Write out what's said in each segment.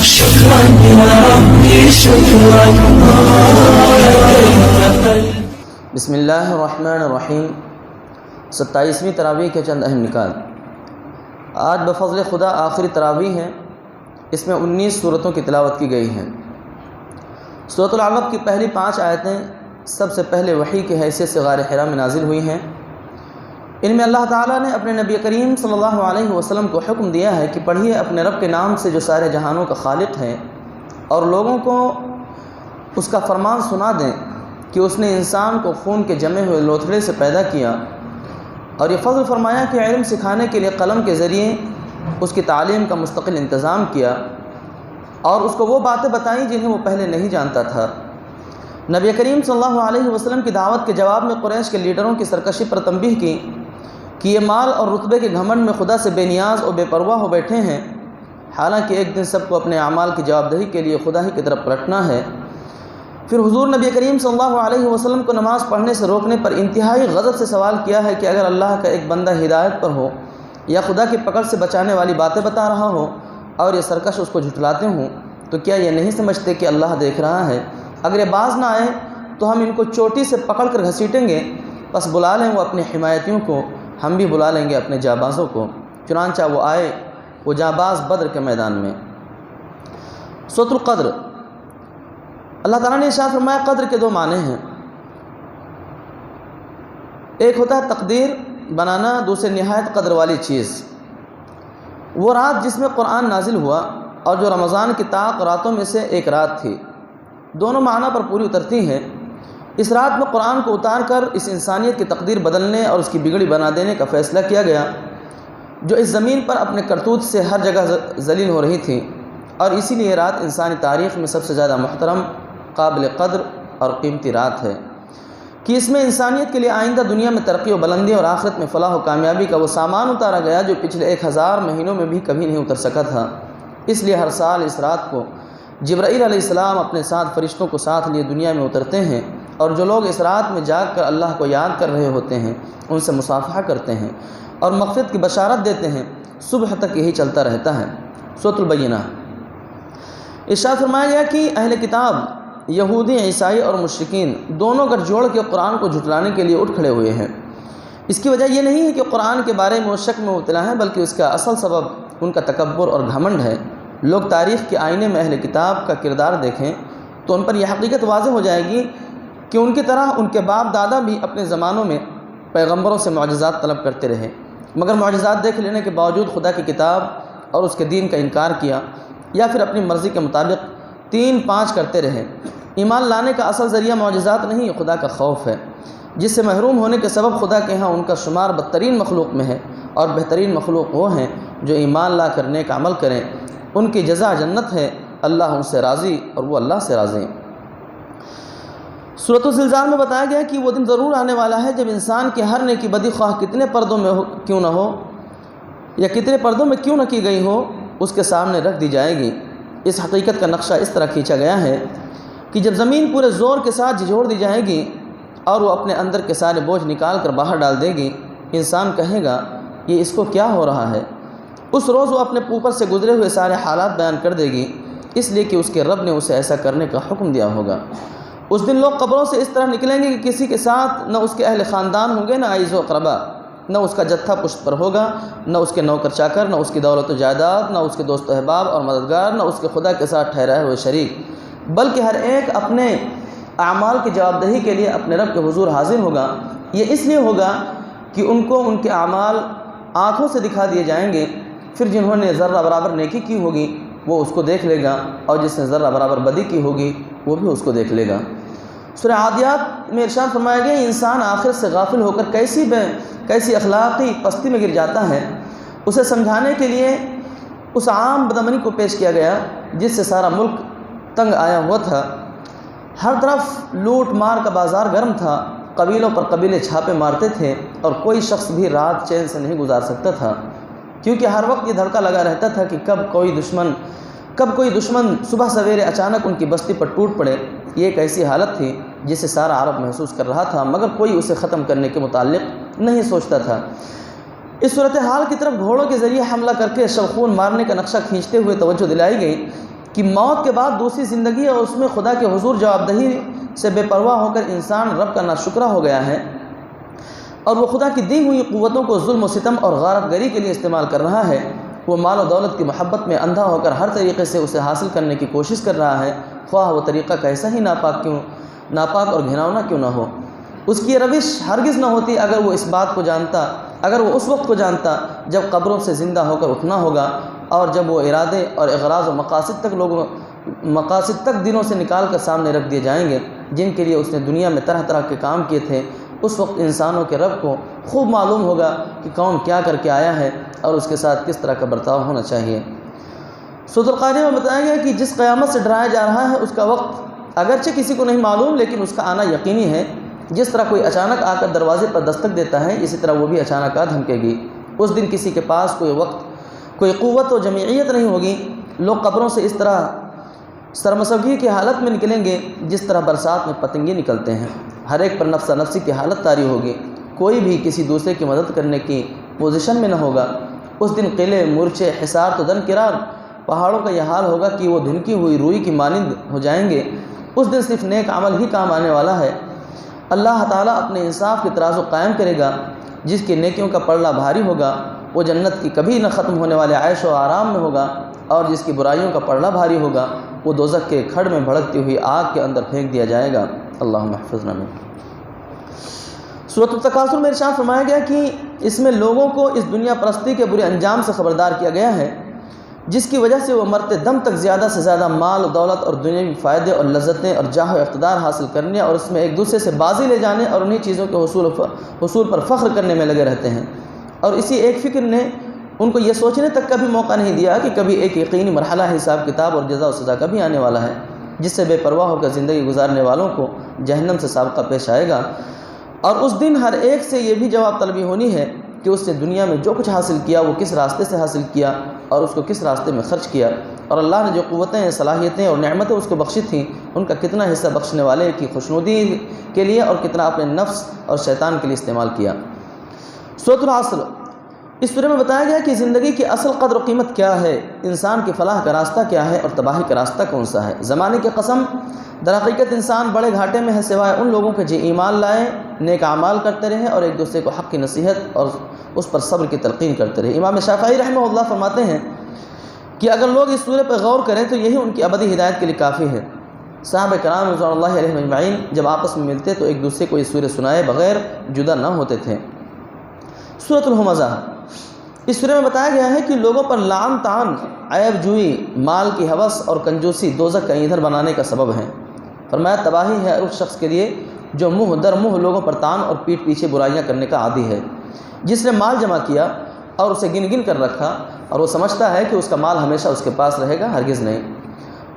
شكرا يا ربي شكرا. بسم اللہ الرحمن الرحیم. 27ویں تراویح کے چند اہم نکات. آج بفضل خدا آخری تراویح ہے. اس میں 19 صورتوں کی تلاوت کی گئی ہیں. سورۃ العلق کی پہلی 5 آیتیں سب سے پہلے وحی کی حیثیت سے غار حرا میں نازل ہوئی ہیں. ان میں اللہ تعالیٰ نے اپنے نبی کریم صلی اللہ علیہ وسلم کو حکم دیا ہے کہ پڑھیے اپنے رب کے نام سے جو سارے جہانوں کا خالق ہے، اور لوگوں کو اس کا فرمان سنا دیں کہ اس نے انسان کو خون کے جمے ہوئے لوتھڑے سے پیدا کیا، اور یہ فضل فرمایا کہ علم سکھانے کے لیے قلم کے ذریعے اس کی تعلیم کا مستقل انتظام کیا، اور اس کو وہ باتیں بتائیں جنہیں وہ پہلے نہیں جانتا تھا. نبی کریم صلی اللہ علیہ وسلم کی دعوت کے جواب میں قریش کے لیڈروں کی سرکشی پر تنبیہ کی کہ یہ مال اور رتبے کے گھمنڈ میں خدا سے بے نیاز اور بے پرواہ ہو بیٹھے ہیں، حالانکہ ایک دن سب کو اپنے اعمال کی جواب دہی کے لیے خدا ہی کی طرف پلٹنا ہے. پھر حضور نبی کریم صلی اللہ علیہ وسلم کو نماز پڑھنے سے روکنے پر انتہائی غضب سے سوال کیا ہے کہ اگر اللہ کا ایک بندہ ہدایت پر ہو یا خدا کی پکڑ سے بچانے والی باتیں بتا رہا ہو اور یہ سرکش اس کو جھٹلاتے ہوں تو کیا یہ نہیں سمجھتے کہ اللہ دیکھ رہا ہے؟ اگر یہ باز نہ آئے تو ہم ان کو چوٹی سے پکڑ کر گھسیٹیں گے. بس بلا لیں وہ اپنے حمایتیوں کو، ہم بھی بلا لیں گے اپنے جانبازوں کو. چنانچہ وہ آئے، وہ جانباز بدر کے میدان میں. سورۃ القدر. اللہ تعالیٰ نے ارشاد فرمایا قدر کے 2 معنی ہیں. ایک ہوتا ہے تقدیر بنانا، دوسرے نہایت قدر والی چیز. وہ رات جس میں قرآن نازل ہوا اور جو رمضان کی طاق راتوں میں سے ایک رات تھی، دونوں معنی پر پوری اترتی ہیں. اس رات میں قرآن کو اتار کر اس انسانیت کی تقدیر بدلنے اور اس کی بگڑی بنا دینے کا فیصلہ کیا گیا جو اس زمین پر اپنے کرتوت سے ہر جگہ ذلیل ہو رہی تھی. اور اسی لیے یہ رات انسانی تاریخ میں سب سے زیادہ محترم، قابل قدر اور قیمتی رات ہے کہ اس میں انسانیت کے لیے آئندہ دنیا میں ترقی و بلندی اور آخرت میں فلاح و کامیابی کا وہ سامان اتارا گیا جو پچھلے 1000 مہینوں میں بھی کبھی نہیں اتر سکا تھا. اس لیے ہر سال اس رات کو جبرائیل علیہ السلام اپنے ساتھ فرشتوں کو ساتھ لیے دنیا میں اترتے ہیں، اور جو لوگ اس رات میں جاگ کر اللہ کو یاد کر رہے ہوتے ہیں ان سے مصافحہ کرتے ہیں اور مغفرت کی بشارت دیتے ہیں. صبح تک یہی چلتا رہتا ہے. سورۃ البینہ. ارشاد فرمایا گیا کہ اہل کتاب یہودی، عیسائی اور مشرکین دونوں گٹھ جوڑ کے قرآن کو جھٹلانے کے لیے اٹھ کھڑے ہوئے ہیں. اس کی وجہ یہ نہیں ہے کہ قرآن کے بارے میں وہ شک میں مبتلا ہیں، بلکہ اس کا اصل سبب ان کا تکبر اور گھمنڈ ہے. لوگ تاریخ کے آئینے میں اہل کتاب کا کردار دیکھیں تو ان پر یہ حقیقت واضح ہو جائے گی کہ ان کی طرح ان کے باپ دادا بھی اپنے زمانوں میں پیغمبروں سے معجزات طلب کرتے رہے، مگر معجزات دیکھ لینے کے باوجود خدا کی کتاب اور اس کے دین کا انکار کیا، یا پھر اپنی مرضی کے مطابق 3-5 کرتے رہے. ایمان لانے کا اصل ذریعہ معجزات نہیں، خدا کا خوف ہے، جس سے محروم ہونے کے سبب خدا کے ہاں ان کا شمار بدترین مخلوق میں ہے، اور بہترین مخلوق وہ ہیں جو ایمان لا کر نیک عمل کریں. ان کی جزا جنت ہے، اللہ ان سے راضی اور وہ اللہ سے راضی. سورۃ الزلزال میں بتایا گیا کہ وہ دن ضرور آنے والا ہے جب انسان کی ہر نیکی بدی خواہ کتنے پردوں میں کیوں نہ ہو یا کتنے پردوں میں کیوں نہ کی گئی ہو اس کے سامنے رکھ دی جائے گی. اس حقیقت کا نقشہ اس طرح کھینچا گیا ہے کہ جب زمین پورے زور کے ساتھ جھجھوڑ دی جائے گی اور وہ اپنے اندر کے سارے بوجھ نکال کر باہر ڈال دے گی، انسان کہے گا یہ اس کو کیا ہو رہا ہے. اس روز وہ اپنے اوپر سے گزرے ہوئے سارے حالات بیان کر دے گی، اس لیے کہ اس کے رب نے اسے ایسا کرنے کا حکم دیا ہوگا. اس دن لوگ قبروں سے اس طرح نکلیں گے کہ کسی کے ساتھ نہ اس کے اہل خاندان ہوں گے، نہ عیز و اقربا، نہ اس کا جتھا پشت پر ہوگا، نہ اس کے نوکر چاکر، نہ اس کی دولت و جائیداد، نہ اس کے دوست و احباب اور مددگار، نہ اس کے خدا کے ساتھ ٹھہرائے ہوئے شریک، بلکہ ہر ایک اپنے اعمال کی جواب دہی کے لیے اپنے رب کے حضور حاضر ہوگا. یہ اس لیے ہوگا کہ ان کو ان کے اعمال آنکھوں سے دکھا دیے جائیں گے. پھر جنہوں نے ذرہ برابر نیکی کی ہوگی وہ اس کو دیکھ لے گا، اور جس نے ذرہ برابر بدی کی ہوگی وہ بھی اس کو دیکھ لے گا. سورہ عادیات میں ارشاد فرمایا گیا انسان آخر سے غافل ہو کر کیسی اخلاقی پستی میں گر جاتا ہے. اسے سمجھانے کے لیے اس عام بدعملی کو پیش کیا گیا جس سے سارا ملک تنگ آیا ہوا تھا. ہر طرف لوٹ مار کا بازار گرم تھا، قبیلوں پر قبیلے چھاپے مارتے تھے، اور کوئی شخص بھی رات چین سے نہیں گزار سکتا تھا، کیونکہ ہر وقت یہ دھڑکا لگا رہتا تھا کہ کب کوئی دشمن صبح سویرے اچانک ان کی بستی پر ٹوٹ پڑے. یہ ایک ایسی حالت تھی جسے سارا عرب محسوس کر رہا تھا، مگر کوئی اسے ختم کرنے کے متعلق نہیں سوچتا تھا. اس صورتحال کی طرف گھوڑوں کے ذریعے حملہ کر کے شب خون مارنے کا نقشہ کھینچتے ہوئے توجہ دلائی گئی کہ موت کے بعد دوسری زندگی ہے اور اس میں خدا کے حضور جواب دہی سے بے پرواہ ہو کر انسان رب کا ناشکرہ ہو گیا ہے اور وہ خدا کی دی ہوئی قوتوں کو ظلم و ستم اور غارت گری کے لیے استعمال کر رہا ہے، وہ مال و دولت کی محبت میں اندھا ہو کر ہر طریقے سے اسے حاصل کرنے کی کوشش کر رہا ہے، خواہ وہ طریقہ کیسا ہی ناپاک اور گھناؤنا کیوں نہ ہو۔ اس کی یہ روش ہرگز نہ ہوتی اگر وہ اس وقت کو جانتا جب قبروں سے زندہ ہو کر اٹھنا ہوگا اور جب وہ ارادے اور اغراض و مقاصد تک دنوں سے نکال کر سامنے رکھ دیے جائیں گے جن کے لیے اس نے دنیا میں طرح طرح کے کام کیے تھے۔ اس وقت انسانوں کے رب کو خوب معلوم ہوگا کہ کون کیا کر کے آیا ہے اور اس کے ساتھ کس طرح کا برتاؤ ہونا چاہیے۔ سورۃ القاریہ میں بتایا گیا کہ جس قیامت سے ڈرایا جا رہا ہے اس کا وقت اگرچہ کسی کو نہیں معلوم لیکن اس کا آنا یقینی ہے۔ جس طرح کوئی اچانک آ کر دروازے پر دستک دیتا ہے اسی طرح وہ بھی اچانک آ دھمکے گی۔ اس دن کسی کے پاس کوئی قوت و جمعیت نہیں ہوگی۔ لوگ قبروں سے اس طرح سرمسگی کی حالت میں نکلیں گے جس طرح برسات میں پتنگے نکلتے ہیں۔ ہر ایک پر نفسہ نفسی کی حالت طاری ہوگی، کوئی بھی کسی دوسرے کی مدد کرنے کی پوزیشن میں نہ ہوگا۔ اس دن قلعے، مورچے، حصار تو درکنار، پہاڑوں کا یہ حال ہوگا کہ وہ دھنکی ہوئی روئی کی مانند ہو جائیں گے۔ اس دن صرف نیک عمل ہی کام آنے والا ہے۔ اللہ تعالیٰ اپنے انصاف کے ترازو قائم کرے گا، جس کی نیکیوں کا پلڑا بھاری ہوگا وہ جنت کی کبھی نہ ختم ہونے والے عیش و آرام میں ہوگا، اور جس کی برائیوں کا پلڑا بھاری ہوگا وہ دوزخ کے کھڑ میں بھڑکتی ہوئی آگ کے اندر پھینک دیا جائے گا۔ اللہم احفظنا من۔ سورۃ التکاثر میں ارشاد فرمایا گیا کہ اس میں لوگوں کو اس دنیا پرستی کے برے انجام سے خبردار کیا گیا ہے، جس کی وجہ سے وہ مرتے دم تک زیادہ سے زیادہ مال و دولت اور دنیاوی فائدے اور لذتیں اور جاہ و اقتدار حاصل کرنے اور اس میں ایک دوسرے سے بازی لے جانے اور انہی چیزوں کے حصول پر فخر کرنے میں لگے رہتے ہیں، اور اسی ایک فکر نے ان کو یہ سوچنے تک کا بھی موقع نہیں دیا کہ کبھی ایک یقینی مرحلہ حساب کتاب اور جزا و سزا کا بھی آنے والا ہے، جس سے بے پرواہ ہو کر زندگی گزارنے والوں کو جہنم سے سابقہ پیش آئے گا۔ اور اس دن ہر ایک سے یہ بھی جواب طلبی ہونی ہے کہ اس نے دنیا میں جو کچھ حاصل کیا وہ کس راستے سے حاصل کیا اور اس کو کس راستے میں خرچ کیا، اور اللہ نے جو قوتیں، صلاحیتیں اور نعمتیں اس کو بخشی تھیں ان کا کتنا حصہ بخشنے والے کی خوشنودی کے لیے اور کتنا اپنے نفس اور شیطان کے لیے استعمال کیا۔ سورۃ العصر، اس سورہ میں بتایا گیا کہ زندگی کی اصل قدر و قیمت کیا ہے، انسان کی فلاح کا راستہ کیا ہے اور تباہی کا راستہ کون سا ہے۔ زمانے کی قسم، در حقیقت انسان بڑے گھاٹے میں ہے سوائے ان لوگوں کے جو ایمان لائے، نیک اعمال کرتے رہے اور ایک دوسرے کو حق کی نصیحت اور اس پر صبر کی تلقین کرتے رہے۔ امام شافعی رحمہ اللہ فرماتے ہیں کہ اگر لوگ اس سورہ پر غور کریں تو یہی ان کی ابدی ہدایت کے لیے کافی ہے۔ صحابہ کرام رضوان اللہ علیہم اجمعین جب آپس میں ملتے تو ایک دوسرے کو یہ سورہ سنائے بغیر جدا نہ ہوتے تھے۔ سورۃ الہمزہ، اس سورہ میں بتایا گیا ہے کہ لوگوں پر لعن طعن، عیب جوئی، مال کی ہوس اور کنجوسی دوزخ کا ایندھن بنانے کا سبب ہے۔ فرمایا تباہی ہے اس شخص کے لیے جو منہ در منہ لوگوں پر طعن اور پیٹھ پیچھے برائیاں کرنے کا عادی ہے، جس نے مال جمع کیا اور اسے گن گن کر رکھا اور وہ سمجھتا ہے کہ اس کا مال ہمیشہ اس کے پاس رہے گا، ہرگز نہیں۔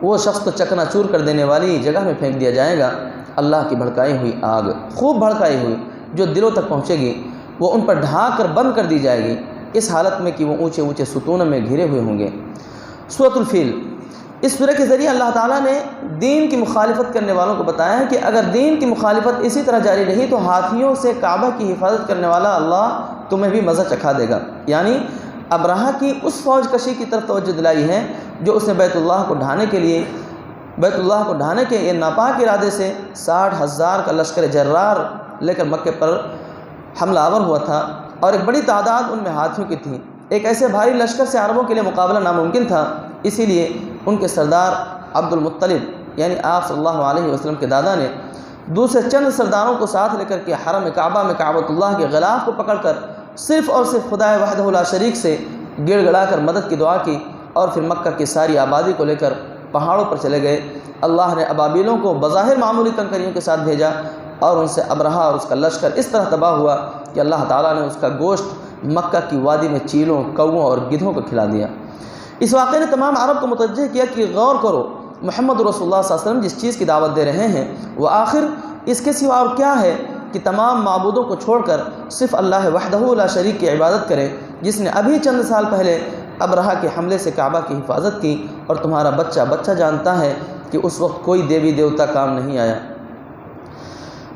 وہ شخص تو چکنا چور کر دینے والی جگہ میں پھینک دیا جائے گا، اللہ کی بھڑکائی ہوئی آگ، خوب بھڑکائی ہوئی جو دلوں تک پہنچے گی، وہ ان پر ڈھانک کر بند کر دی جائے گی، اس حالت میں کہ وہ اونچے اونچے ستونوں میں گھرے ہوئے ہوں گے۔ سورۃ الفیل، اس سورہ کے ذریعے اللہ تعالیٰ نے دین کی مخالفت کرنے والوں کو بتایا ہے کہ اگر دین کی مخالفت اسی طرح جاری رہی تو ہاتھیوں سے کعبہ کی حفاظت کرنے والا اللہ تمہیں بھی مزہ چکھا دے گا۔ یعنی ابرہہ کی اس فوج کشی کی طرف توجہ دلائی ہے جو اس نے بیت اللہ کو ڈھانے کے یہ ناپاک ارادے سے 60,000 کا لشکر جرار لے کر مکے پر حملہ آور ہوا تھا، اور ایک بڑی تعداد ان میں ہاتھیوں کی تھی۔ ایک ایسے بھاری لشکر سے عربوں کے لیے مقابلہ ناممکن تھا، اسی لیے ان کے سردار عبد المطلب یعنی آپ صلی اللہ علیہ وسلم کے دادا نے دوسرے چند سرداروں کو ساتھ لے کر کے حرم کعبہ میں کعبۃ اللہ کے غلاف کو پکڑ کر صرف اور صرف خدا وحدہ لا شریک سے گڑ گڑا کر مدد کی دعا کی، اور پھر مکہ کی ساری آبادی کو لے کر پہاڑوں پر چلے گئے۔ اللہ نے ابابیلوں کو بظاہر معمولی کنکریوں کے ساتھ بھیجا اور ان سے ابرہہ اور اس کا لشکر اس طرح تباہ ہوا کہ اللہ تعالیٰ نے اس کا گوشت مکہ کی وادی میں چیلوں، کووں اور گدھوں کو کھلا دیا۔ اس واقعے نے تمام عرب کو متوجہ کیا کہ غور کرو، محمد رسول اللہ صلی اللہ علیہ وسلم جس چیز کی دعوت دے رہے ہیں وہ آخر اس کے سوا اور کیا ہے کہ تمام معبودوں کو چھوڑ کر صرف اللہ وحدہ لا شریک کی عبادت کریں، جس نے ابھی چند سال پہلے ابرہہ کے حملے سے کعبہ کی حفاظت کی، اور تمہارا بچہ جانتا ہے کہ اس وقت کوئی دیوی دیوتا کام نہیں آیا۔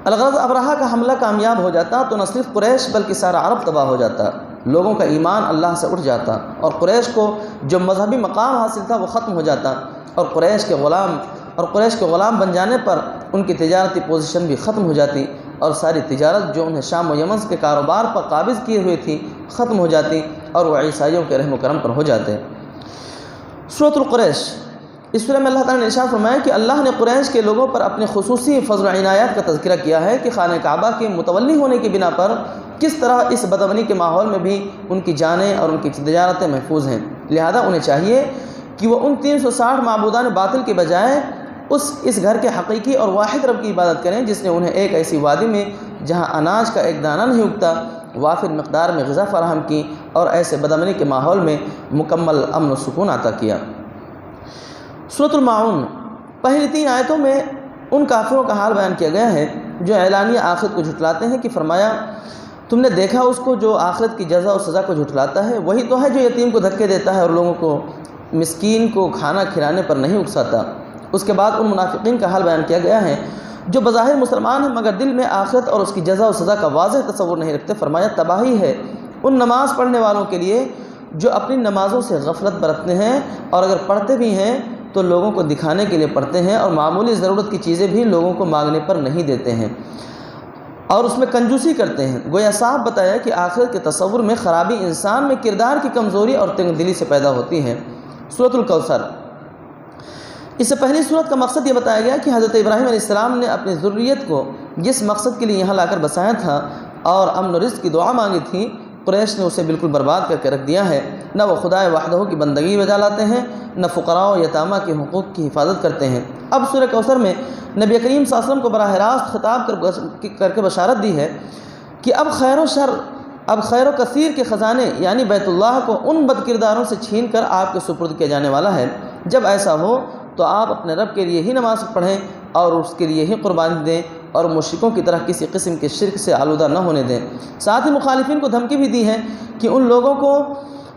الغرض ابرہہ کا حملہ کامیاب ہو جاتا تو نہ صرف قریش بلکہ سارا عرب تباہ ہو جاتا۔ لوگوں کا ایمان اللہ سے اٹھ جاتا اور قریش کو جو مذہبی مقام حاصل تھا وہ ختم ہو جاتا، اور قریش کے غلام بن جانے پر ان کی تجارتی پوزیشن بھی ختم ہو جاتی، اور ساری تجارت جو انہیں شام و یمن کے کاروبار پر قابض کیے ہوئے تھی ختم ہو جاتی، اور وہ عیسائیوں کے رحم و کرم پر ہو جاتے۔ سورۃ القریش، اس سورہ میں اللہ تعالیٰ نے ارشاد فرمایا کہ اللہ نے قریش کے لوگوں پر اپنے خصوصی فضل و عنایات کا تذکرہ کیا ہے کہ خانہ کعبہ کے متولی ہونے کی بنا پر کس طرح اس بدامنی کے ماحول میں بھی ان کی جانیں اور ان کی تجارتیں محفوظ ہیں، لہذا انہیں چاہیے کہ وہ ان 360 معبودان باطل کے بجائے اس گھر کے حقیقی اور واحد رب کی عبادت کریں جس نے انہیں ایک ایسی وادی میں جہاں اناج کا ایک دانہ نہیں اگتا وافر مقدار میں غذا فراہم کی، اور ایسے بدامنی کے ماحول میں مکمل امن و سکون عطا کیا۔ سورۃ الماعون، پہلی 3 آیتوں میں ان کافروں کا حال بیان کیا گیا ہے جو اعلانیہ آخرت کو جھٹلاتے ہیں کہ فرمایا تم نے دیکھا اس کو جو آخرت کی جزا و سزا کو جھٹلاتا ہے، وہی تو ہے جو یتیم کو دھکے دیتا ہے اور لوگوں کو مسکین کو کھانا کھلانے پر نہیں اکساتا۔ اس کے بعد ان منافقین کا حال بیان کیا گیا ہے جو بظاہر مسلمان ہیں مگر دل میں آخرت اور اس کی جزا و سزا کا واضح تصور نہیں رکھتے، فرمایا تباہی ہے ان نماز پڑھنے والوں کے لیے جو اپنی نمازوں سے غفلت برتتے ہیں، اور اگر پڑھتے بھی ہیں تو لوگوں کو دکھانے کے لیے پڑھتے ہیں، اور معمولی ضرورت کی چیزیں بھی لوگوں کو مانگنے پر نہیں دیتے ہیں، اور اس میں کنجوسی کرتے ہیں۔ گویا صاحب بتایا کہ آخرت کے تصور میں خرابی انسان میں کردار کی کمزوری اور تنگ دلی سے پیدا ہوتی ہے۔ سورۃ الکوثر، اس سے پہلی سورت کا مقصد یہ بتایا گیا کہ حضرت ابراہیم علیہ السلام نے اپنی ذریت کو جس مقصد کے لیے یہاں لا کر بسایا تھا اور امن و رزق کی دعا مانگی تھی، قریش نے اسے بالکل برباد کر کے رکھ دیا ہے۔ نہ وہ خدائے وحدہ کی بندگی بجا لاتے ہیں، نہ فقراء و یتامہ کے حقوق کی حفاظت کرتے ہیں۔ اب سورہ کوثر میں نبی کریم صلی اللہ علیہ وسلم کو براہ راست خطاب کر کے بشارت دی ہے کہ اب خیر و کثیر کے خزانے یعنی بیت اللہ کو ان بد کرداروں سے چھین کر آپ کے سپرد کیا جانے والا ہے۔ جب ایسا ہو تو آپ اپنے رب کے لیے ہی نماز پڑھیں اور اس کے لیے ہی قربانی دیں، اور مشرکوں کی طرح کسی قسم کے شرک سے آلودہ نہ ہونے دیں۔ ساتھ ہی مخالفین کو دھمکی بھی دی ہے کہ ان لوگوں کو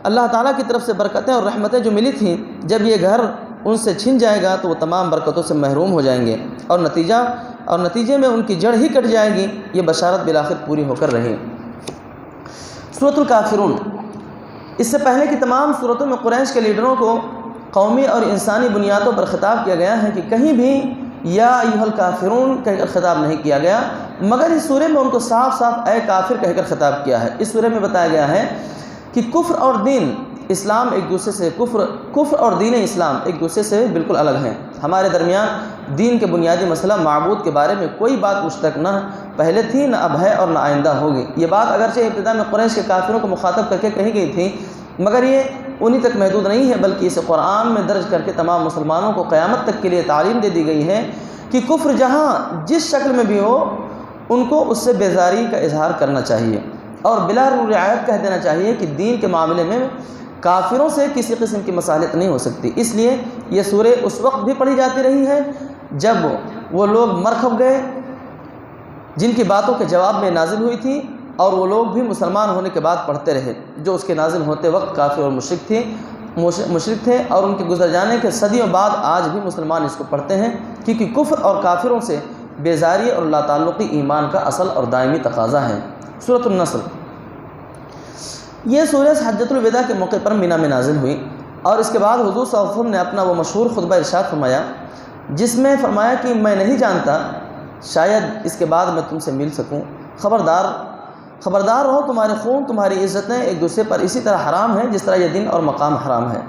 اللہ تعالیٰ کی طرف سے برکتیں اور رحمتیں جو ملی تھیں، جب یہ گھر ان سے چھن جائے گا تو وہ تمام برکتوں سے محروم ہو جائیں گے، اور نتیجے میں ان کی جڑ ہی کٹ جائے گی۔ یہ بشارت بالآخر پوری ہو کر رہی۔ سورۃ الکافرون، اس سے پہلے کی تمام سورتوں میں قریش کے لیڈروں کو قومی اور انسانی بنیادوں پر خطاب کیا گیا ہے کہ کہیں بھی یا ایھا الکافرون کہہ کر خطاب نہیں کیا گیا، مگر اس سورہ میں ان کو صاف صاف اے کافر کہہ کر خطاب کیا ہے۔ اس سورہ میں بتایا گیا ہے کہ کفر اور دین اسلام ایک دوسرے سے کفر اور دین اسلام ایک دوسرے سے بالکل الگ ہیں۔ ہمارے درمیان دین کے بنیادی مسئلہ معبود کے بارے میں کوئی بات مشترک نہ پہلے تھی، نہ اب ہے اور نہ آئندہ ہوگی۔ یہ بات اگرچہ ابتدا میں قریش کے کافروں کو مخاطب کر کے کہی گئی تھی، مگر یہ انہی تک محدود نہیں ہے، بلکہ اسے قرآن میں درج کر کے تمام مسلمانوں کو قیامت تک کے لیے تعلیم دے دی گئی ہے کہ کفر جہاں جس شکل میں بھی ہو ان کو اس سے بیزاری کا اظہار کرنا چاہیے، اور بلا رعایت کہہ دینا چاہیے کہ دین کے معاملے میں کافروں سے کسی قسم کی مصالحت نہیں ہو سکتی۔ اس لیے یہ سورہ اس وقت بھی پڑھی جاتی رہی ہے جب وہ لوگ مر کھپ گئے جن کی باتوں کے جواب میں نازل ہوئی تھی، اور وہ لوگ بھی مسلمان ہونے کے بعد پڑھتے رہے جو اس کے نازل ہوتے وقت کافر اور مشرک تھے، اور ان کے گزر جانے کے صدیوں بعد آج بھی مسلمان اس کو پڑھتے ہیں، کیونکہ کفر اور کافروں سے بیزاری اور لا تعلقی ایمان کا اصل اور دائمی تقاضا ہے۔ سورۃ النصر، یہ سورہ حجۃ الوداع کے موقع پر مینا میں نازل ہوئی، اور اس کے بعد حضور صلی اللہ علیہ وسلم نے اپنا وہ مشہور خطبہ ارشاد فرمایا جس میں فرمایا کہ میں نہیں جانتا شاید اس کے بعد میں تم سے مل سکوں، خبردار رہو، تمہارے خون تمہاری عزتیں ایک دوسرے پر اسی طرح حرام ہیں جس طرح یہ دن اور مقام حرام ہے۔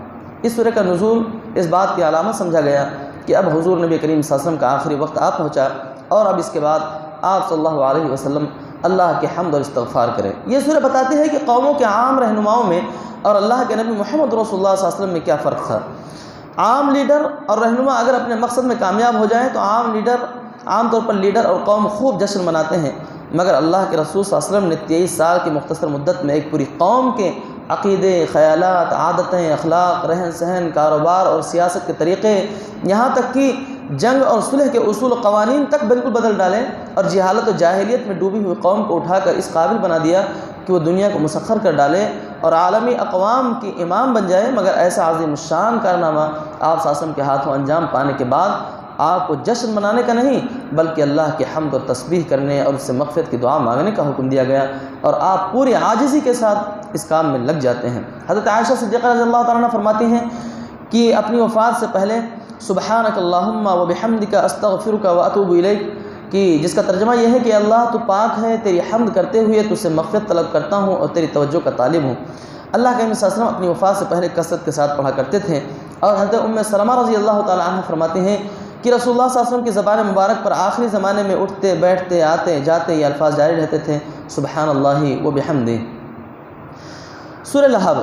اس سورہ کا نزول اس بات کی علامت سمجھا گیا کہ اب حضور نبی کریم صلی اللہ علیہ وسلم کا آخری وقت آ پہنچا، اور اب اس کے بعد آپ صلی اللہ علیہ وسلم اللہ کے حمد اور استغفار کریں۔ یہ سورہ بتاتی ہے کہ قوموں کے عام رہنماؤں میں اور اللہ کے نبی محمد رسول اللہ صلی اللہ علیہ وسلم میں کیا فرق تھا۔ عام لیڈر اور رہنما اگر اپنے مقصد میں کامیاب ہو جائیں تو عام طور پر لیڈر اور قوم خوب جشن مناتے ہیں، مگر اللہ کے رسول صلی اللہ علیہ وسلم نے 23 سال کی مختصر مدت میں ایک پوری قوم کے عقیدے، خیالات، عادتیں، اخلاق، رہن سہن، کاروبار اور سیاست کے طریقے، یہاں تک کہ جنگ اور صلح کے اصول و قوانین تک بالکل بدل ڈالیں، اور جہالت و جاہلیت میں ڈوبی ہوئی قوم کو اٹھا کر اس قابل بنا دیا کہ وہ دنیا کو مسخر کر ڈالے اور عالمی اقوام کی امام بن جائے۔ مگر ایسا عظیم الشان کارنامہ آپ صلی اللہ علیہ وسلم کے ہاتھوں انجام پانے کے بعد آپ کو جشن منانے کا نہیں بلکہ اللہ کی حمد اور تسبیح کرنے اور اس سے مغفرت کی دعا مانگنے کا حکم دیا گیا، اور آپ پوری عاجزی کے ساتھ اس کام میں لگ جاتے ہیں۔ حضرت عائشہ صدیقہ رضی اللہ تعالیٰ عنہ فرماتی ہیں کہ اپنی وفات سے پہلے سبحانک اللہم و بحمدک استغفرک و اتوب الیک، کہ جس کا ترجمہ یہ ہے کہ اللہ تو پاک ہے، تیری حمد کرتے ہوئے تجھ سے مغفرت طلب کرتا ہوں اور تیری توجہ کا طالب ہوں۔ اللہ کے نبی صلی اللہ علیہ وسلم اپنی وفات سے پہلے کثرت کے ساتھ پڑھا کرتے تھے، اور حضرت ام سلمہ رضی اللہ تعالیٰ عنہ فرماتی ہیں کہ رسول اللہ صلی اللہ علیہ وسلم کی زبان مبارک پر آخری زمانے میں اٹھتے بیٹھتے آتے جاتے یہ الفاظ جاری رہتے تھے، سبحان اللہ و بحمدہ۔ سورہ لہب،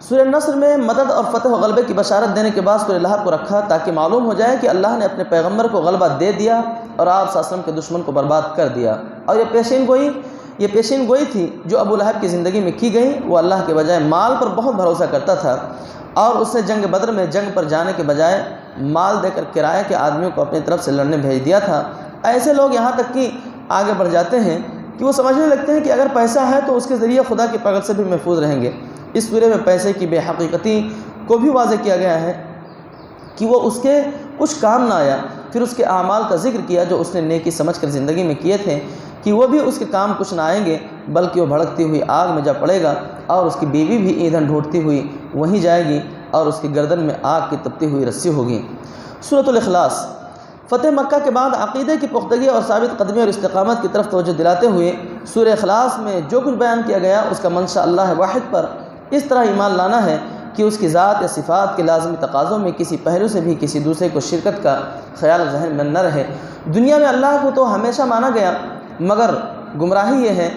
سورہ نصر میں مدد اور فتح و غلبے کی بشارت دینے کے بعد سورہ لہب کو رکھا تاکہ معلوم ہو جائے کہ اللہ نے اپنے پیغمبر کو غلبہ دے دیا اور آپ صلی اللہ علیہ وسلم کے دشمن کو برباد کر دیا، اور یہ پیشین گوئی تھی جو ابو لہب کی زندگی میں کی گئی۔ وہ اللہ کے بجائے مال پر بہت بھروسہ کرتا تھا، اور اس نے جنگ بدر میں جنگ پر جانے کے بجائے مال دے کر کرائے کے آدمیوں کو اپنی طرف سے لڑنے بھیج دیا تھا۔ ایسے لوگ یہاں تک کہ آگے بڑھ جاتے ہیں کہ وہ سمجھنے لگتے ہیں کہ اگر پیسہ ہے تو اس کے ذریعے خدا کی پکڑ سے بھی محفوظ رہیں گے۔ اس سورے میں پیسے کی بے حقیقتی کو بھی واضح کیا گیا ہے کہ وہ اس کے کچھ کام نہ آیا، پھر اس کے اعمال کا ذکر کیا جو اس نے نیکی سمجھ کر زندگی میں کیے تھے، کہ وہ بھی اس کے کام کچھ نہ آئیں گے بلکہ وہ بھڑکتی ہوئی آگ میں جا پڑے گا، اور اس کی بیوی بھی ایندھن ڈھونڈتی ہوئی وہیں جائے گی، اور اس کی گردن میں آگ کی تپتی ہوئی رسی ہوگی۔ سورۃ الاخلاص، فتح مکہ کے بعد عقیدے کی پختگی اور ثابت قدمی اور استقامت کی طرف توجہ دلاتے ہوئے سورہ اخلاص میں جو کچھ بیان کیا گیا اس کا منشا اللہ واحد پر اس طرح ایمان لانا ہے کہ اس کی ذات یا صفات کے لازمی تقاضوں میں کسی پہلو سے بھی کسی دوسرے کو شرکت کا خیال ذہن میں نہ رہے۔ دنیا میں اللہ کو تو ہمیشہ مانا گیا، مگر گمراہی یہ ہے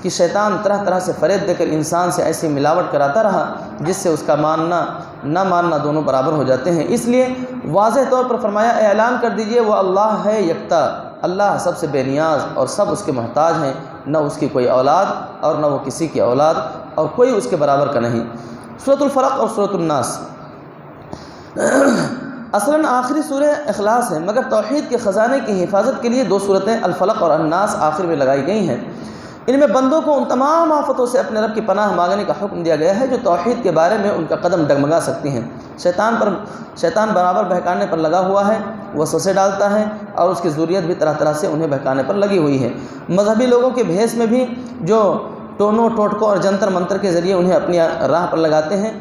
کہ شیطان طرح طرح سے فریب دے کر انسان سے ایسی ملاوٹ کراتا رہا جس سے اس کا ماننا نہ ماننا دونوں برابر ہو جاتے ہیں۔ اس لیے واضح طور پر فرمایا، اعلان کر دیجئے وہ اللہ ہے یکتا، اللہ سب سے بے نیاز اور سب اس کے محتاج ہیں، نہ اس کی کوئی اولاد اور نہ وہ کسی کی اولاد، اور کوئی اس کے برابر کا نہیں۔ سورۃ الفلق اور سورۃ الناس اصلاً آخری سورہ اخلاص ہے، مگر توحید کے خزانے کی حفاظت کے لیے دو سورتیں الفلق اور الناس آخر میں لگائی گئی ہیں۔ ان میں بندوں کو ان تمام آفتوں سے اپنے رب کی پناہ مانگنے کا حکم دیا گیا ہے جو توحید کے بارے میں ان کا قدم ڈگمگا سکتی ہیں۔ شیطان برابر بہکانے پر لگا ہوا ہے، وسوسے ڈالتا ہے، اور اس کی ذریت بھی طرح طرح سے انہیں بہکانے پر لگی ہوئی ہے۔ مذہبی لوگوں کے بھیس میں بھی جو ٹونوں ٹوٹکوں اور جنتر منتر کے ذریعے انہیں اپنی راہ پر لگاتے ہیں۔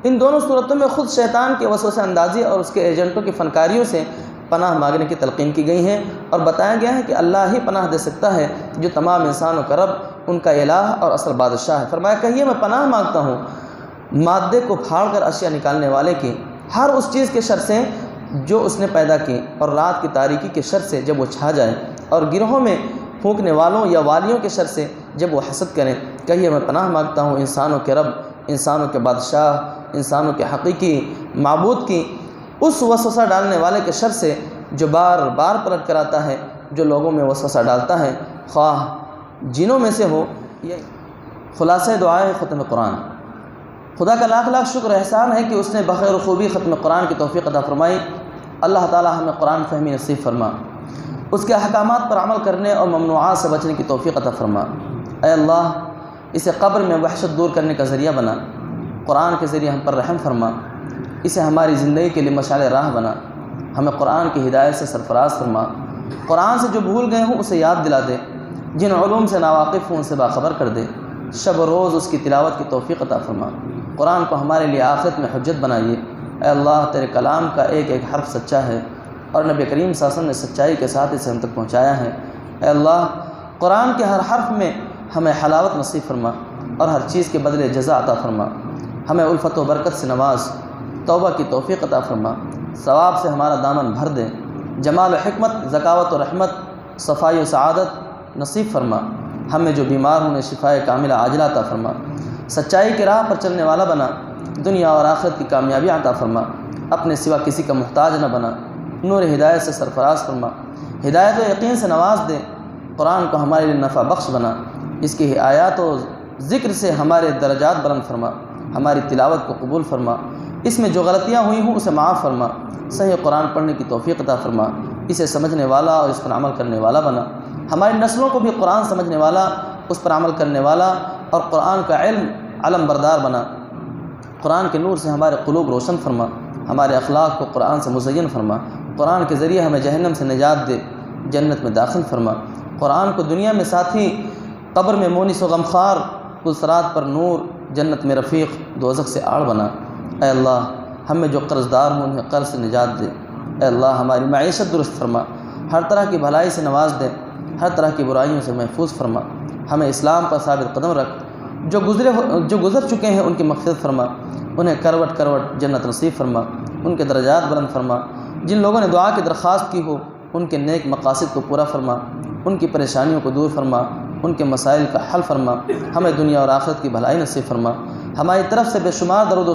ان دونوں صورتوں میں خود شیطان کے وسوسہ اندازی اور اس کے ایجنٹوں کی فنکاریوں سے پناہ مانگنے کی تلقین کی گئی ہے، اور بتایا گیا ہے کہ اللہ ہی پناہ دے سکتا ہے جو تمام انسانوں کا رب، ان کا الہ اور اصل بادشاہ ہے۔ فرمایا، کہیے میں پناہ مانگتا ہوں مادے کو پھاڑ کر اشیاء نکالنے والے کی، ہر اس چیز کے شر سے جو اس نے پیدا کی، اور رات کی تاریکی کے شر سے جب وہ چھا جائے، اور گروہوں میں پھونکنے والوں یا والیوں کے شر سے جب وہ حسد کریں۔ کہیے میں پناہ مانگتا ہوں انسانوں کے رب، انسانوں کے بادشاہ، انسانوں کے حقیقی معبود کی اس وسوسہ ڈالنے والے کے شر سے جو بار بار پلٹ کر آتا ہے، جو لوگوں میں وسوسہ ڈالتا ہے، خواہ جنوں میں سے ہو۔ یہ خلاصہ دعائے ختم قرآن۔ خدا کا لاکھ لاکھ شکر احسان ہے کہ اس نے بخیر و خوبی ختم قرآن کی توفیق عطا فرمائی۔ اللہ تعالی ہمیں قرآن فہمی نصیب فرما، اس کے احکامات پر عمل کرنے اور ممنوعات سے بچنے کی توفیق عطا فرما۔ اے اللہ، اسے قبر میں وحشت دور کرنے کا ذریعہ بنا، قرآن کے ذریعے ہم پر رحم فرما، اسے ہماری زندگی کے لیے مشعل راہ بنا، ہمیں قرآن کی ہدایت سے سرفراز فرما، قرآن سے جو بھول گئے ہوں اسے یاد دلا دے، جن علوم سے ناواقف ہوں ان سے باخبر کر دے، شب و روز اس کی تلاوت کی توفیق عطا فرما۔ قرآن کو ہمارے لیے آخرت میں حجت بنائیے۔ اے اللہ، تیرے کلام کا ایک ایک حرف سچا ہے، اور نبی کریم صلی اللہ علیہ وسلم نے سچائی کے ساتھ اسے ہم تک پہنچایا ہے۔ اے اللہ، قرآن کے ہر حرف میں ہمیں حلاوت نصیب فرما، اور ہر چیز کے بدلے جزا عطا فرما، ہمیں الفت و برکت سے نواز، توبہ کی توفیق عطا فرما، ثواب سے ہمارا دامن بھر دے، جمال و حکمت، ذکاوت و رحمت، صفائی و سعادت نصیب فرما، ہمیں جو بیمار انہیں شفائے کاملہ عاجلہ عطا فرما، سچائی کی راہ پر چلنے والا بنا، دنیا اور آخرت کی کامیابی عطا فرما، اپنے سوا کسی کا محتاج نہ بنا، نور ہدایت سے سرفراز فرما، ہدایت و یقین سے نواز دے، قرآن کو ہمارے لیے نفع بخش بنا، اس کی آیات و ذکر سے ہمارے درجات بلند فرما، ہماری تلاوت کو قبول فرما، اس میں جو غلطیاں ہوئی ہوں اسے معاف فرما، صحیح قرآن پڑھنے کی توفیق عطا فرما، اسے سمجھنے والا اور اس پر عمل کرنے والا بنا، ہماری نسلوں کو بھی قرآن سمجھنے والا، اس پر عمل کرنے والا اور قرآن کا علم بردار بنا، قرآن کے نور سے ہمارے قلوب روشن فرما، ہمارے اخلاق کو قرآن سے مزین فرما، قرآن کے ذریعے ہمیں جہنم سے نجات دے، جنت میں داخل فرما۔ قرآن کو دنیا میں ساتھی، قبر میں مونس و غمخوار، پلسرات پر نور، جنت میں رفیق، دوزخ سے آڑ بنا۔ اے اللہ ہم میں جو قرض دار ہوں انہیں قرض سے نجات دے۔ اے اللہ ہماری معیشت درست فرما، ہر طرح کی بھلائی سے نواز دے، ہر طرح کی برائیوں سے محفوظ فرما۔ ہمیں اسلام پر ثابت قدم رکھ، جو گزر چکے ہیں ان کی مغفرت فرما، انہیں کروٹ کروٹ جنت نصیب فرما، ان کے درجات بلند فرما۔ جن لوگوں نے دعا کی درخواست کی ہو ان کے نیک مقاصد کو پورا فرما، ان کی پریشانیوں کو دور فرما، ان کے مسائل کا حل فرما۔ ہمیں دنیا اور آخرت کی بھلائی نصیب فرما۔ ہماری طرف سے بے شمار درود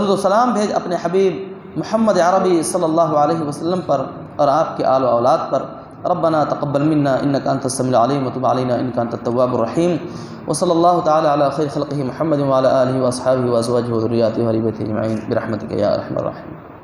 و سلام بھیج اپنے حبیب محمد عربی صلی اللہ علیہ وسلم پر اور آپ کے آل و اولاد پر۔ ربنا تقبل منا انك انت السميع العليم وتب علينا انك انت التواب الرحيم، وصلى الله تعالى على خير خلقه محمد وعلى اله واصحابه وازواجه وذرياته وآل بيته اجمعين برحمتك يا ارحم الراحمين۔